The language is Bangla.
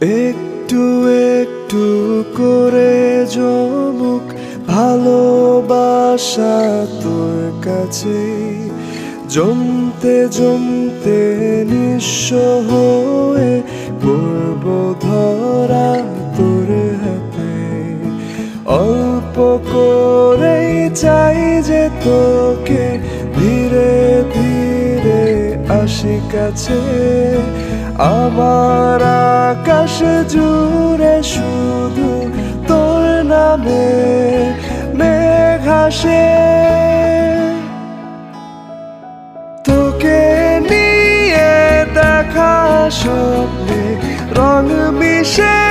একটু একটু করে জমুক ভালোবাসা তোর কাছে, জমতে জমতে নিঃস্ব হয়ে পড়ব ধরা তোর হাতে। অল্প করেই চাই যে তোকে ধীরে ধীরে আসি কাছে। আমার আকাশ জুড়ে শুধু তোর নামে মেঘ আসে। তোকে নিয়ে দেখা স্বপ্নে রং মিশে